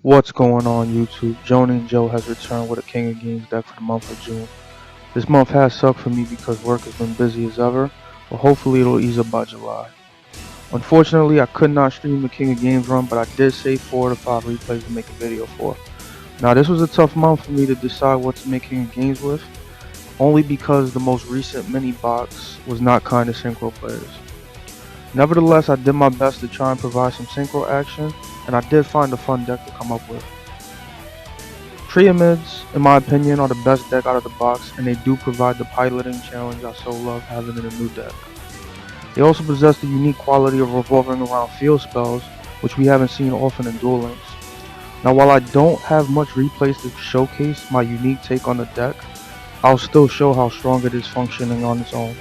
What's going on YouTube? Joni and Joe has returned with a King of Games deck for the month of June. This month has sucked for me because work has been busy as ever, but hopefully it'll ease up by July. Unfortunately, I could not stream the King of Games run, but I did save 4 to 5 replays to make a video for. Now this was a tough month for me to decide what to make King of Games with, only because the most recent mini box was not kind to Synchro players. Nevertheless, I did my best to try and provide some Synchro action, and I did find a fun deck to come up with. Triamids, in my opinion, are the best deck out of the box, and they do provide the piloting challenge I so love having in a new deck. They also possess the unique quality of revolving around field spells, which we haven't seen often in Duel Links. Now while I don't have much replays to showcase my unique take on the deck, I'll still show how strong it is functioning on its own.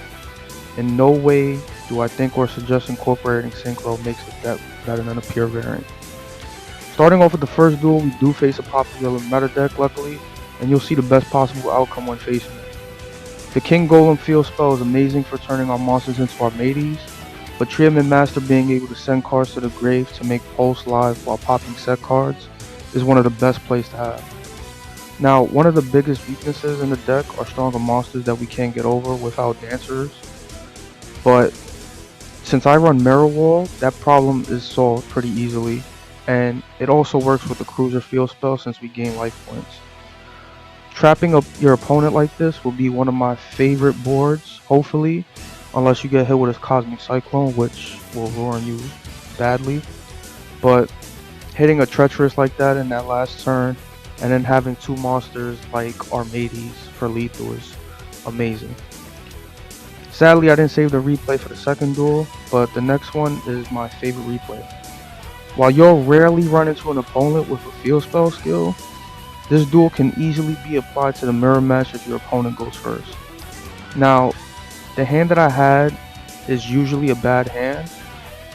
In no way do I think or suggest incorporating Synchro makes the deck better than a pure variant. Starting off with the first duel, we do face a popular meta deck luckily, and you'll see the best possible outcome when facing it. The King Golem field spell is amazing for turning our monsters into our mateys, but Triamid Master being able to send cards to the grave to make Pulse live while popping set cards is one of the best plays to have. Now, one of the biggest weaknesses in the deck are stronger monsters that we can't get over without Dancers, but since I run Mirror Wall, that problem is solved pretty easily, and it also works with the Cruiser field spell since we gain life points. Trapping up your opponent like this will be one of my favorite boards, hopefully, unless you get hit with a Cosmic Cyclone, which will ruin you badly. But hitting a Treacherous like that in that last turn, and then having two monsters like Armades for lethal is amazing. Sadly, I didn't save the replay for the second duel, but the next one is my favorite replay. While you'll rarely run into an opponent with a field spell skill, this duel can easily be applied to the mirror match if your opponent goes first. Now, the hand that I had is usually a bad hand,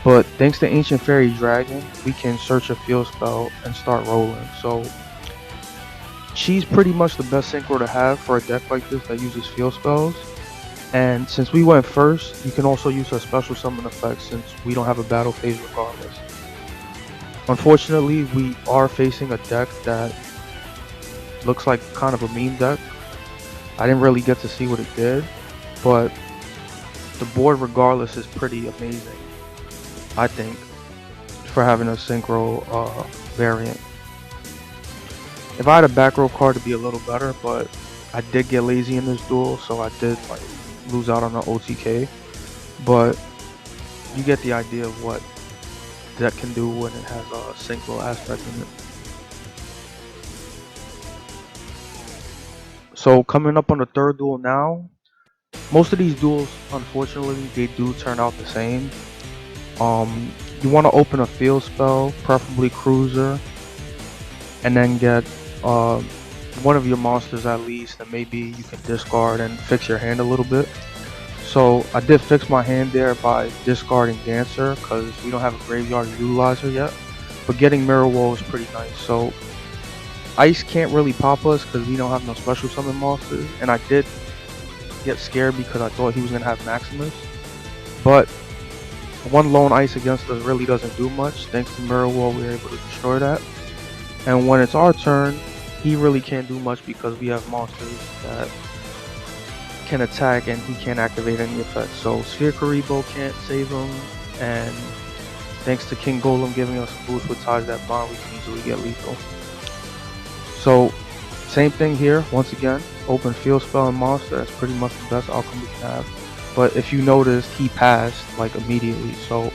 but thanks to Ancient Fairy Dragon, we can search a field spell and start rolling. So, she's pretty much the best synchro to have for a deck like this that uses field spells. And since we went first, you can also use her special summon effect since we don't have a battle phase regardless. Unfortunately, we are facing a deck that looks like kind of a meme deck. I didn't really get to see what it did, but the board regardless is pretty amazing, I think, for having a synchro variant. If I had a back row card to be a little better, but I did get lazy in this duel, so I did lose out on the OTK, but you get the idea of what that can do when it has a synchro aspect in it. So coming up on the third duel now, most of these duels, unfortunately, they do turn out the same. You want to open a field spell, preferably Cruiser, and then get one of your monsters at least, and maybe you can discard and fix your hand a little bit. So I did fix my hand there by discarding Dancer because we don't have a graveyard utilizer yet, but getting Mirror Wall is pretty nice. So Ice can't really pop us because we don't have no special summon monsters, and I did get scared because I thought he was going to have Maximus, but one lone Ice against us really doesn't do much. Thanks to Mirror Wall, we were able to destroy that. And when it's our turn, he really can't do much because we have monsters that can attack and he can't activate any effects. So Sphere Karibo can't save him, and thanks to King Golem giving us a boost with Ties That Bond, we can easily get lethal. So same thing here, once again, open field spell and monster, that's pretty much the best outcome we can have. But if you noticed, he passed like immediately, so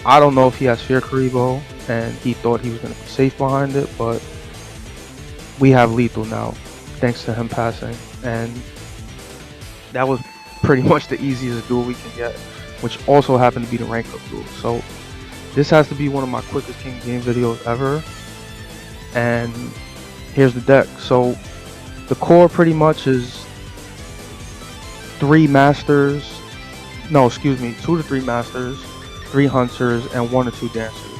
I don't know if he has Sphere Karibo and he thought he was going to be safe behind it, but we have lethal now thanks to him passing, and that was pretty much the easiest duel we can get, which also happened to be the rank up duel. So this has to be one of my quickest King game videos ever, and here's the deck. So the core pretty much is 2 to 3 masters, 3 hunters, and 1 or 2 dancers.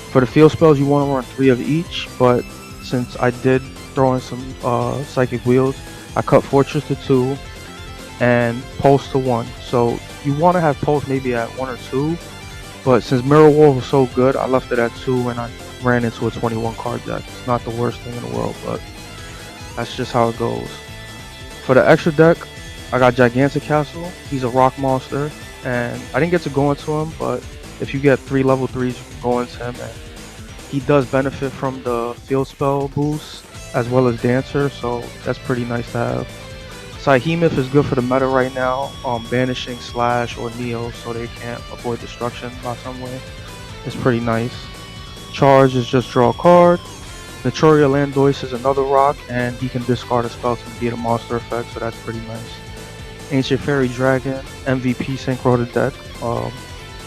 For the field spells, you want to run 3 of each, but since I did throw in some psychic wheels, I cut Fortress to 2 and Pulse to 1. So you want to have Pulse maybe at 1 or 2, but since Mirror Wall was so good, I left it at 2, and I ran into a 21 card deck. It's not the worst thing in the world, but that's just how it goes. For the extra deck, I got Gigantic Castle. He's a rock monster, and I didn't get to go into him, but if you get 3 level 3s, you can go into him, and he does benefit from the field spell boost as well as Dancer, so that's pretty nice to have. Psyhemoth is good for the meta right now, banishing Slash or Neo so they can't avoid destruction by some way. It's pretty nice. Charge is just draw a card. Naturia Landois is another rock, and he can discard a spell to negate a monster effect, so that's pretty nice. Ancient Fairy Dragon, MVP Synchro to deck.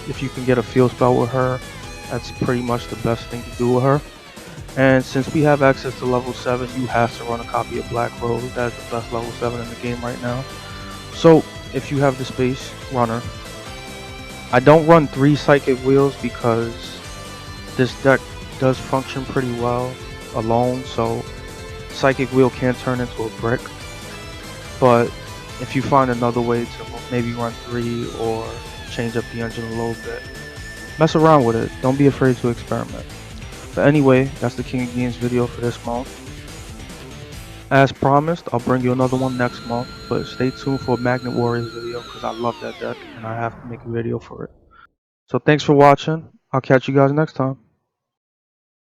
If you can get a field spell with her, that's pretty much the best thing to do with her. And since we have access to level 7, you have to run a copy of Black Rose. That's the best level 7 in the game right now. So if you have the space, run her. I don't run 3 Psychic Wheels because this deck does function pretty well alone, so Psychic Wheel can turn into a brick. But if you find another way to maybe run 3 or change up the engine a little bit, mess around with it. Don't be afraid to experiment. But anyway, that's the King of Games video for this month. As promised, I'll bring you another one next month, but stay tuned for a Magnet Warriors video because I love that deck and I have to make a video for it. So thanks for watching. I'll catch you guys next time.